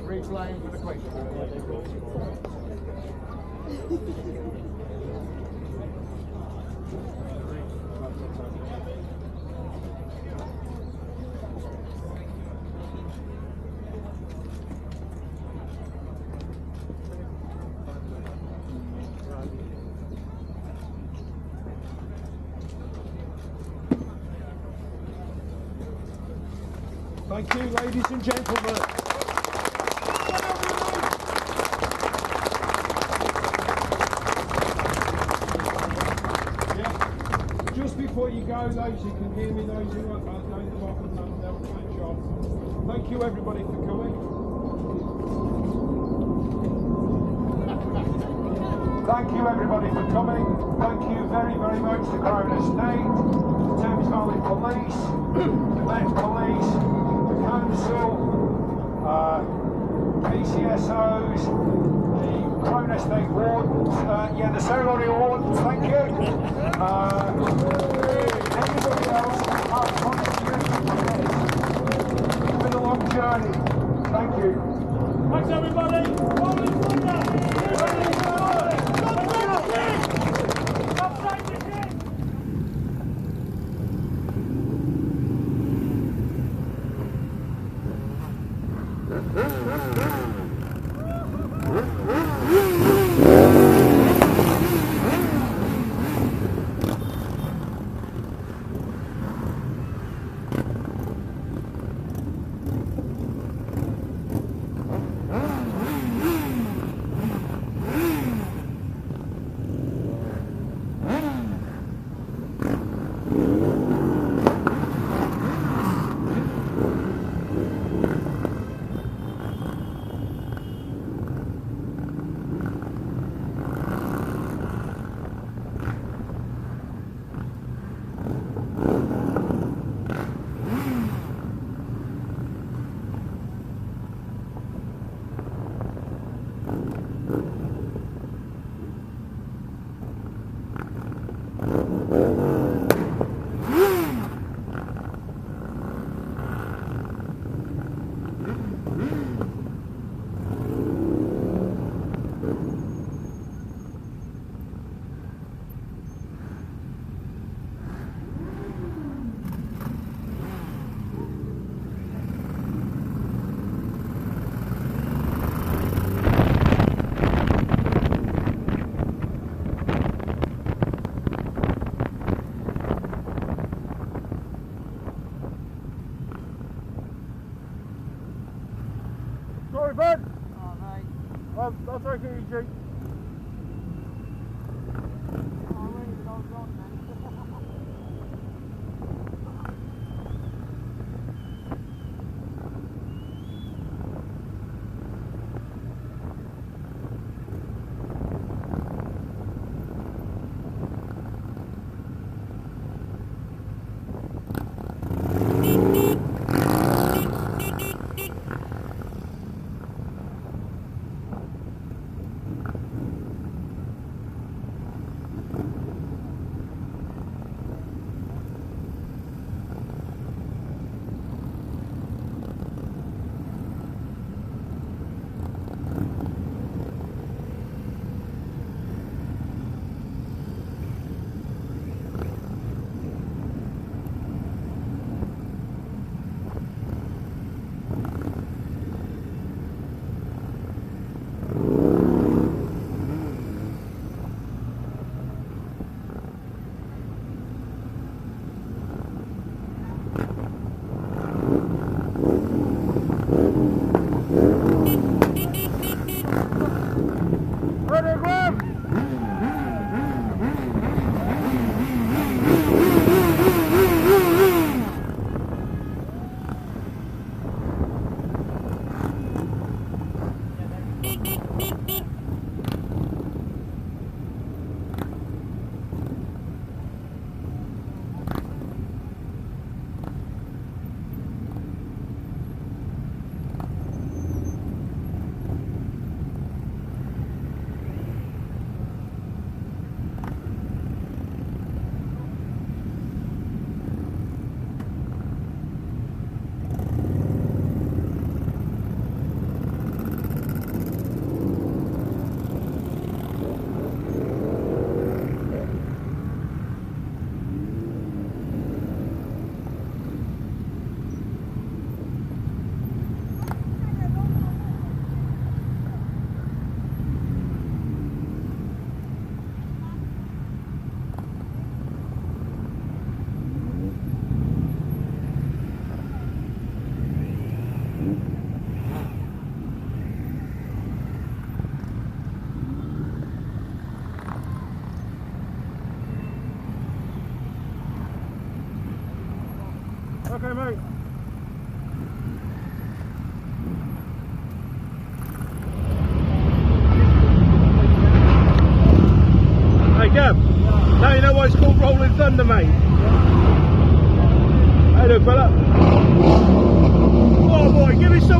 Replaying for the question. Thank you, ladies and gentlemen. Just before you go, those who can hear me, those who don't come off and they'll switch off. Thank you, everybody, for coming. Thank you, everybody, for coming. Thank you very, very much to Crown Estate, the Thames Valley Police, the Met Police, the Council, PCSOs, the Crown Estate Wardens, the ceremony wardens, thank you. Anybody else who has contributed to this? It's been a long journey. Thank you. Thanks, everybody. Sorry, bud. Oh, mate. I'll take it easy. Okay, mate. Hey, Gav. Now you know why it's called Rolling Thunder, mate. How you doing, fella? Oh boy, give me some.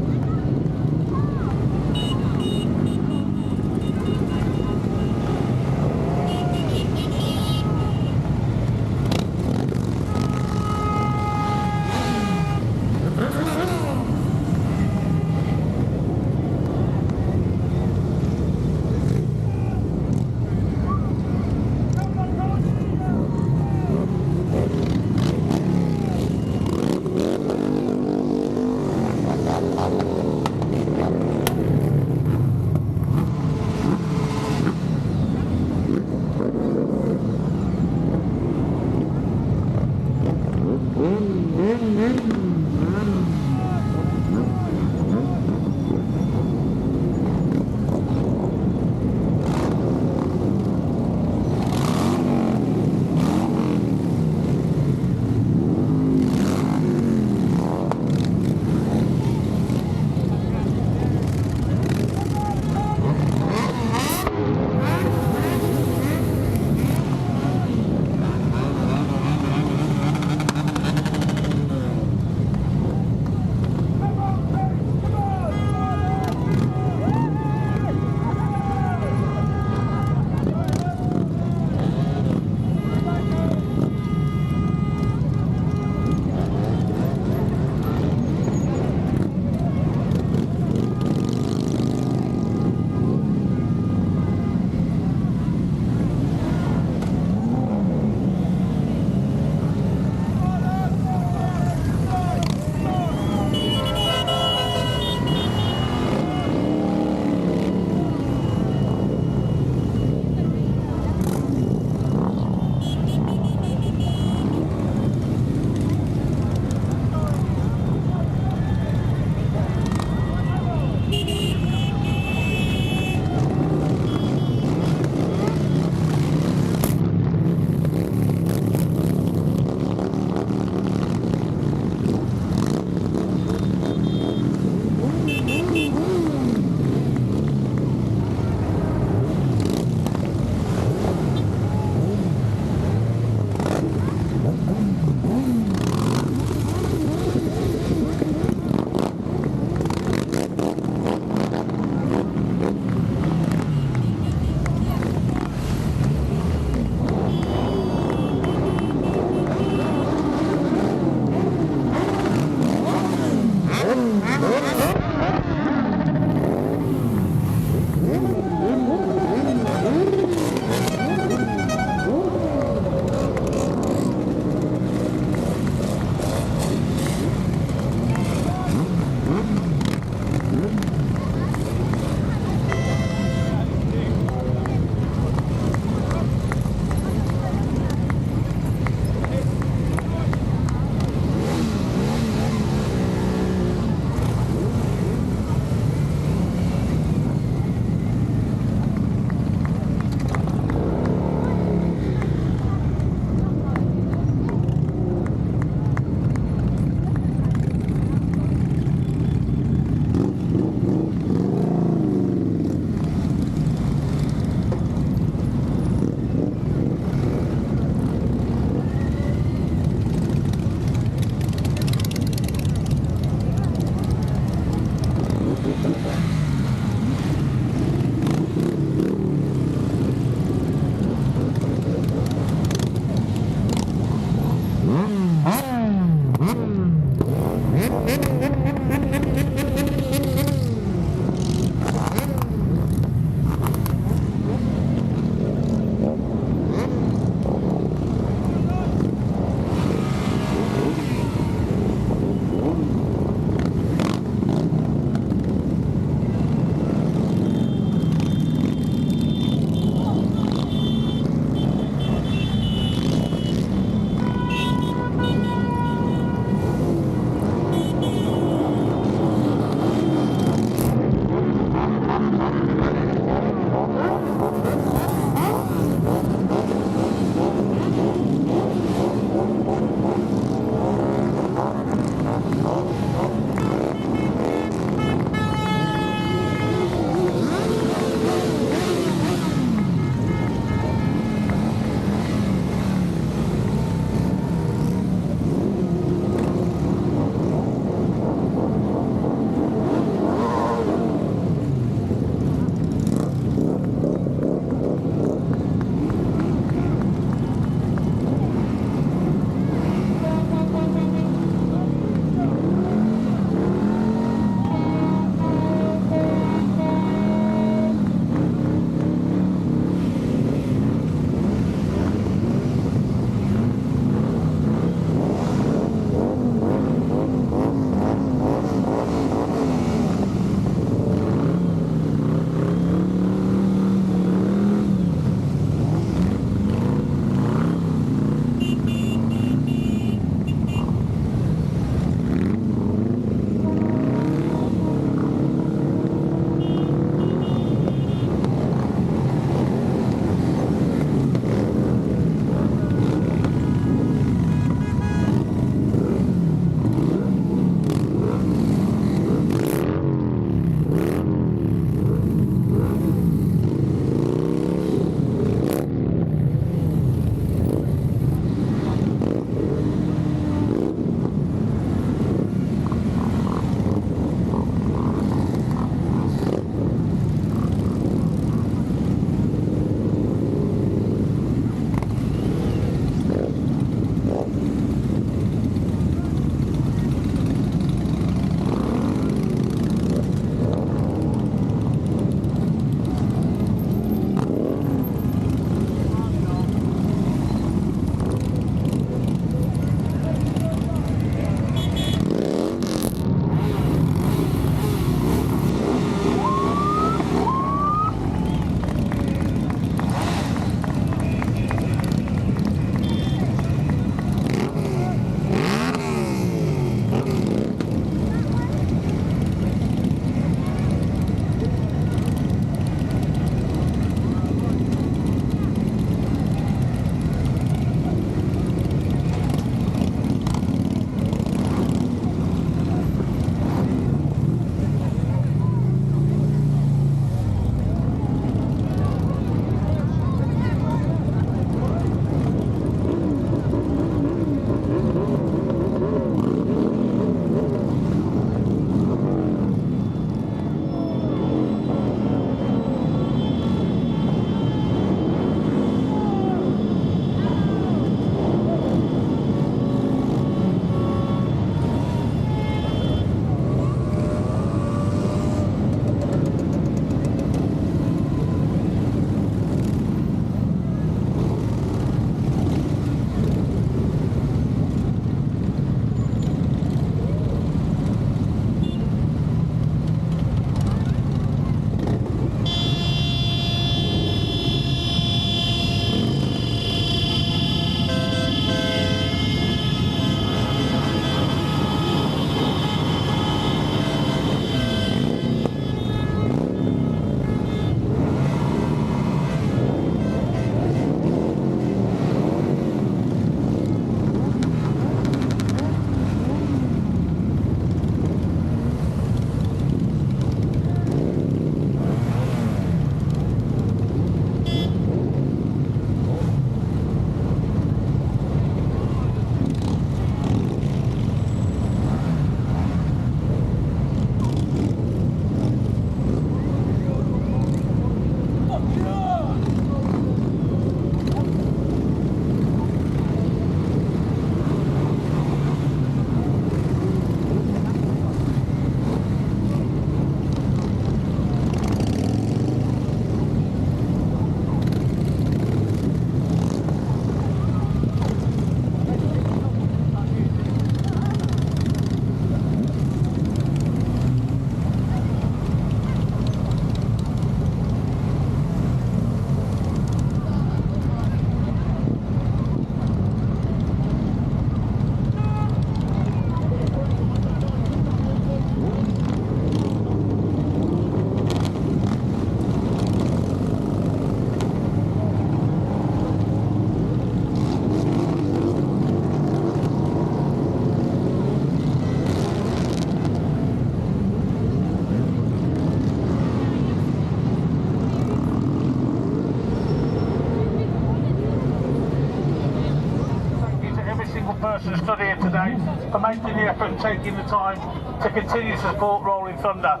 person stood here today for making the effort and taking the time to continue to support Rolling Thunder.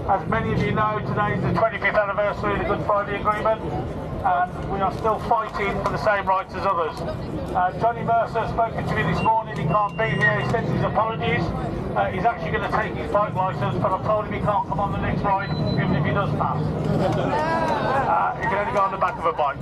As many of you know, today is the 25th anniversary of the Good Friday Agreement, and we are still fighting for the same rights as others. Johnny Mercer has spoken to me this morning. He can't be here. He sends his apologies. He's actually going to take his bike licence, but I've told him he can't come on the next ride, even if he does pass. He can only go on the back of a bike.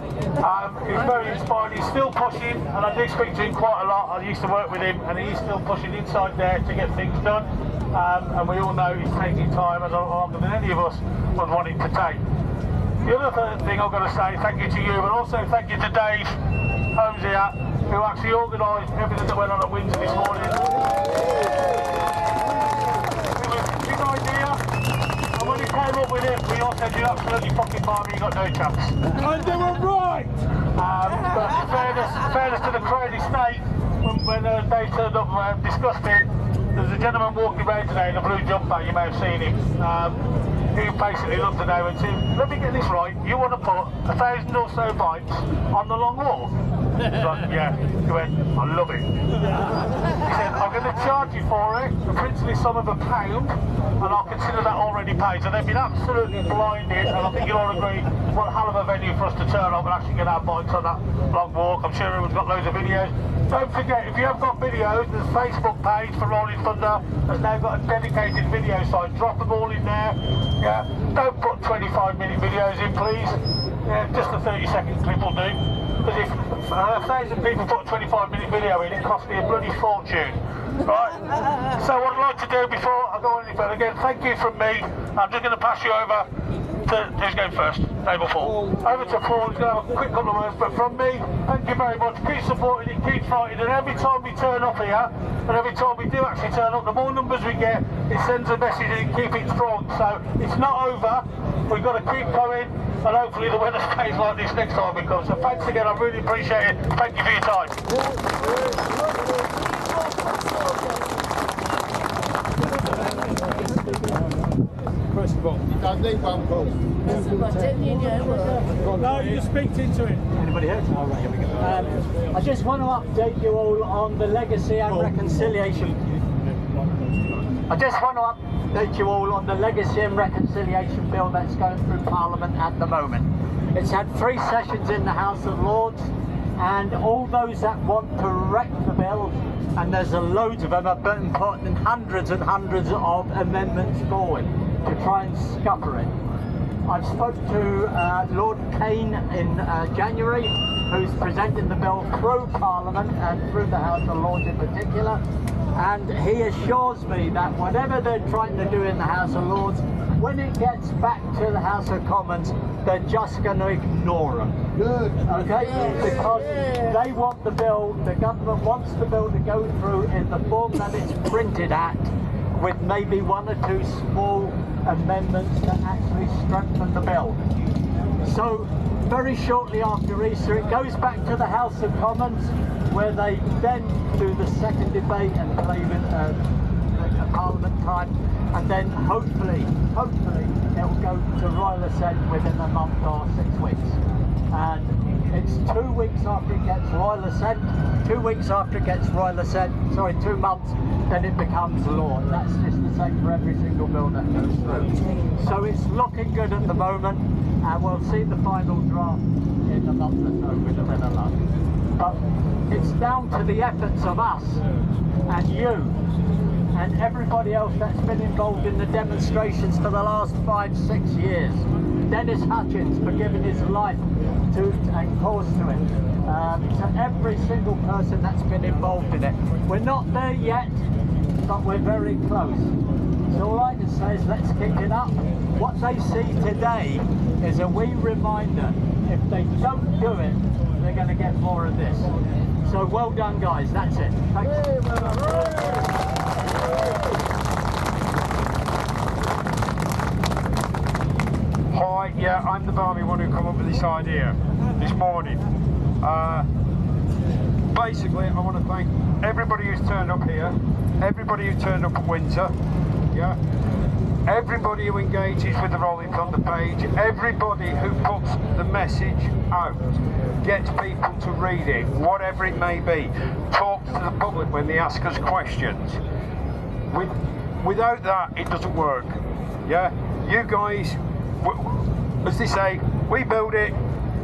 He's very inspired. He's still pushing, and I do speak to him quite a lot. I used to work with him, and he's still pushing inside there to get things done. And we all know he's taking time as longer than any of us would want him to take. The other thing I've got to say, thank you to you, but also thank you to Dave Holmes here, who actually organised everything that went on at Windsor this morning. It was a big idea, and when he came up with it, we all said, you're absolutely fucking barmy, you got no chance. And they were right! But in fairness to the Crazy Snake, when Dave turned up and discussed it, there's a gentleman walking around today in a blue jumper, you may have seen him, who basically looked at Dave and said, let me get this right, you want to put 1,000 or so bikes on the long wall? He's like, yeah. He went, I love it. He said, I'm going to charge you for it, the princely sum of £1, and I'll consider that already paid. So they've been absolutely blinded, and I think you'll all agree, what a hell of a venue for us to turn up and actually get our bikes on that long walk. I'm sure everyone's got loads of videos. Don't forget, if you have got videos, there's a Facebook page for Rolling Thunder that's now got a dedicated video site. Drop them all in there. Yeah, don't put 25-minute videos in, please. Yeah, just a 30-second clip will do. Because if 1,000 people put a 25-minute video in, it costs me a bloody fortune. Right? So what I'd like to do before I go any further, again, thank you from me. I'm just going to pass you over to, who's going first? Dave or Paul? Over to Paul, he's going to have a quick couple of words, but from me, thank you very much. Keep supporting it, keep fighting, and every time we turn up here, and every time we do actually turn up, the more numbers we get, it sends a message and keep it strong. So it's not over, we've got to keep going, and hopefully the weather stays like this next time we come. So thanks again, I really appreciate it. Thank you for your time. First of all, you don't need one, Paul. No, you speak into it. Anybody else? All right, here we go. I just want to update you all on the legacy and reconciliation. I just want to update you all on the legacy and reconciliation bill that's going through Parliament at the moment. It's had 3 sessions in the House of Lords, and all those that want to wreck the bill, and there's a loads of them, have been putting hundreds and hundreds of amendments forward to try and scupper it. I've spoke to Lord Kane in January, who's presenting the bill through Parliament and through the House of Lords in particular, and he assures me that whatever they're trying to do in the House of Lords, when it gets back to the House of Commons, they're just going to ignore them. Good. Okay? Because they want the bill, the government wants the bill to go through in the form that it's printed at, with maybe 1 or 2 small amendments that actually strengthen the bill. So very shortly after Easter it goes back to the House of Commons, where they then do the second debate and play with Parliament time, and then hopefully it will go to Royal Assent within a month or 6 weeks. And it's 2 weeks after it gets Royal Assent, 2 weeks after it gets Royal Assent, sorry, 2 months, then it becomes law. That's just the same for every single bill that goes through. So it's looking good at the moment, and we'll see the final draft in a month or so with a bit of luck. But it's down to the efforts of us and you and everybody else that's been involved in the demonstrations for the last 5-6 years. Dennis Hutchins for giving his life to and cause to it. To every single person that's been involved in it. We're not there yet, but we're very close. So all I can say is let's kick it up. What they see today is a wee reminder. If they don't do it, they're going to get more of this. So well done, guys. That's it. Thanks. Hi, yeah, I'm the barmy one who come up with this idea this morning. Basically, I want to thank everybody who's turned up here, everybody who turned up at Windsor, yeah. everybody who engages with the Rolling Thunder page, everybody who puts the message out, gets people to read it, whatever it may be, talks to the public when they ask us questions. Without that, it doesn't work. Yeah, you guys, as they say, we build it,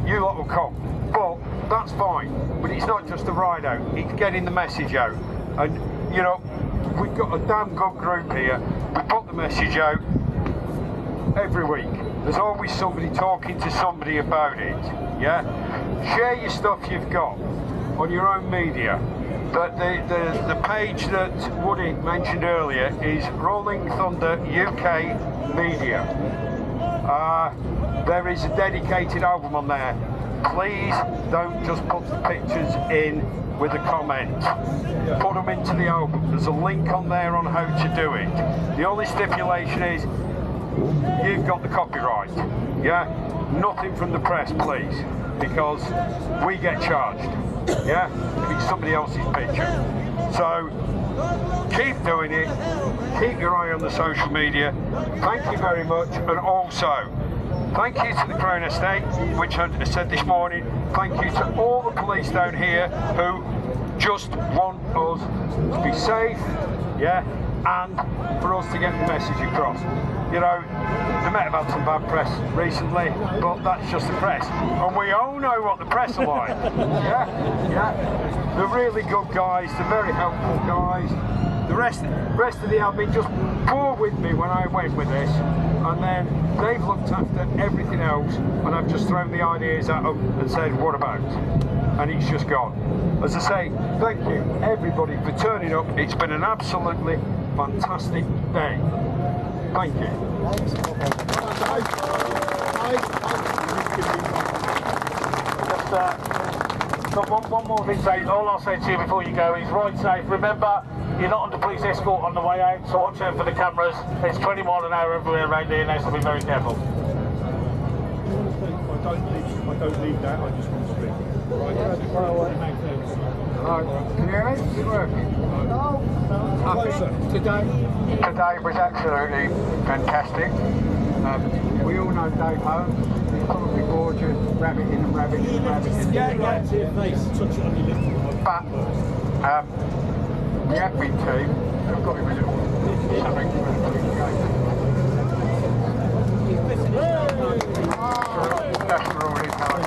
you lot will come. But that's fine. But it's not just a ride out, it's getting the message out. And, you know, we've got a damn good group here. We put the message out every week. There's always somebody talking to somebody about it. Yeah? Share your stuff you've got on your own media. But the page that Woody mentioned earlier is Rolling Thunder UK Media. There is a dedicated album on there. Please don't just put the pictures in with a comment. Put them into the album. There's a link on there on how to do it. The only stipulation is you've got the copyright. Yeah? Nothing from the press, please, because we get charged. Yeah? If it's somebody else's picture. So keep doing it. Keep your eye on the social media. Thank you very much. And also, thank you to the Crown Estate, which I said this morning. Thank you to all the police down here who just want us to be safe, yeah, and for us to get the message across. You know, they might have had some bad press recently, but that's just the press. And we all know what the press are like. Yeah, yeah. They're really good guys, they're very helpful guys. The rest of the admin just bore with me when I went with this, and then they've looked after everything else, and I've just thrown the ideas at them and said, what about? And it's just gone. As I say, thank you everybody for turning up. It's been an absolutely fantastic day. Thank you. Got one more thing to say. All I'll say to you before you go is ride safe. Remember, you're not under police escort on the way out, so watch out for the cameras. It's 20 miles an hour everywhere around here now, so be very careful. I don't need that, I just want to speak. Right, can you hear me? Is it working? I think today was absolutely fantastic. We all know Dave Holmes. He's probably gorgeous, rabbiting and rabbiting and rabbiting. Yeah, right to your face, touch it on your lip. But the admin team, I've got him a little something for that's for all his time.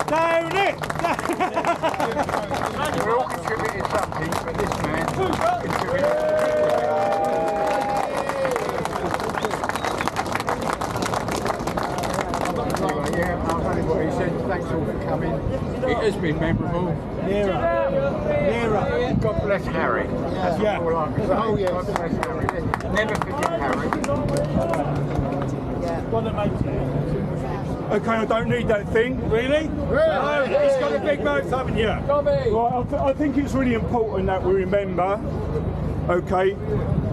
Down it! We all contributed something, but this man contributed. Anyway, yeah, I'll tell you what he said. Thanks all for coming. It has been memorable. Nearer. God bless Harry. That's Yeah. all I can say. Oh, yes. God bless Harry. Never forget Harry. Okay, I don't need that thing. Really? No, he's got a big mouth, haven't you? Right, I think it's really important that we remember, okay,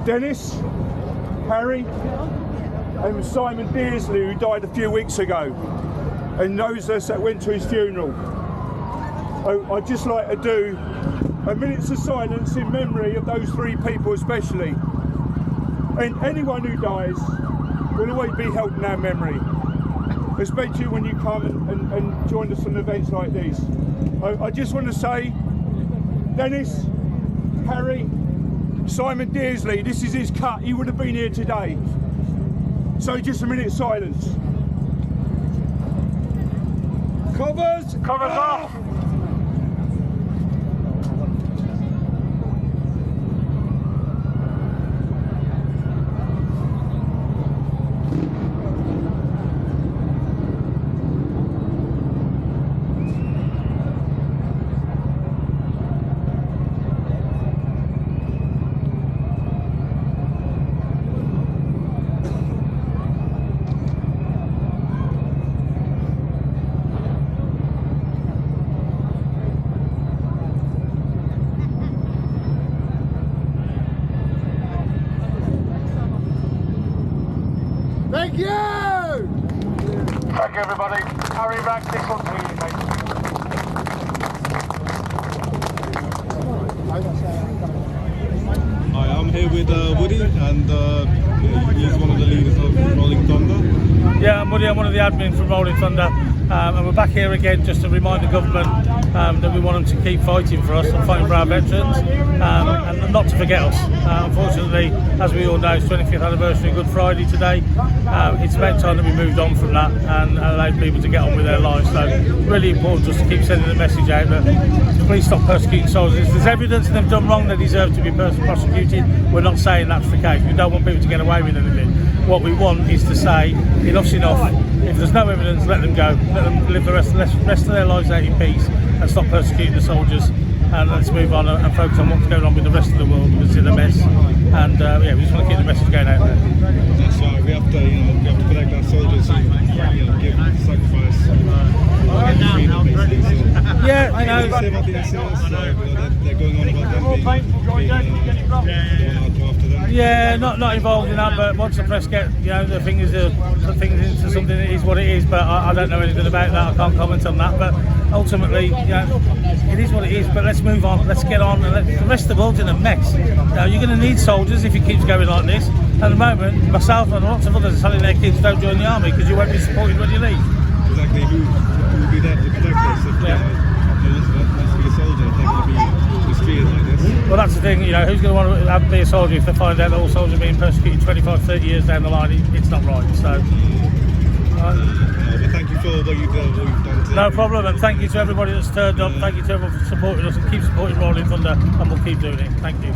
Dennis, Harry, and Simon Dearsley, who died a few weeks ago, and those of us that went to his funeral. I'd just like to do a minute's of silence in memory of those three people especially. And anyone who dies will always be held in our memory, especially when you come and join us on events like these. I just want to say, Dennis, Harry, Simon Dearsley, this is his cut. He would have been here today. So just a minute's silence. Covers off! Thank you! Thank you, everybody. Harry, back this one to you, mate. Hi, I'm here with Woody and He's one of the leaders of Rolling Thunder. Yeah, I'm Woody. I'm one of the admins from Rolling Thunder, and we're back here again just to remind the government that we want them to keep fighting for us and fighting for our veterans, and not to forget us. Unfortunately, as we all know, it's 25th anniversary of Good Friday today. It's about time that we moved on from that and allowed people to get on with their lives. So, really important just to keep sending the message out that please stop persecuting soldiers. If there's evidence that they've done wrong, they deserve to be prosecuted. We're not saying that's the case. We don't want people to get away with anything. What we want is to say enough's enough. If there's no evidence, let them go. Let them live the rest of their lives out in peace and stop persecuting the soldiers. And let's move on and focus on what's going on with the rest of the world, because it's in a mess. And yeah, we just want to keep the message going out there. That's right. We have to protect our soldiers who give sacrifice. Yeah, I know. They're going on about them being after them. Yeah, not involved in that, but once the press get their fingers put things into something, it is what it is. But I don't know anything about that. I can't comment on that. But ultimately, it is what it is. But let's move on. Let's get on. And the rest of the world's in a mess. You're going to need soldiers if it keeps going like this. At the moment, myself and lots of others are telling their kids don't join the army because you won't be supported when you leave. Exactly. Who will be there to protect us if wants to be a soldier if they're going to be mistreated like this? Well, that's the thing. Who's going to want to be a soldier if they find out that all soldiers are being persecuted 25, 30 years down the line? It's not right. So. But thank you for what you've done today. No problem, and thank you to everybody that's turned up. Thank you to everyone for supporting us, and keep supporting Rolling Thunder, and we'll keep doing it. Thank you.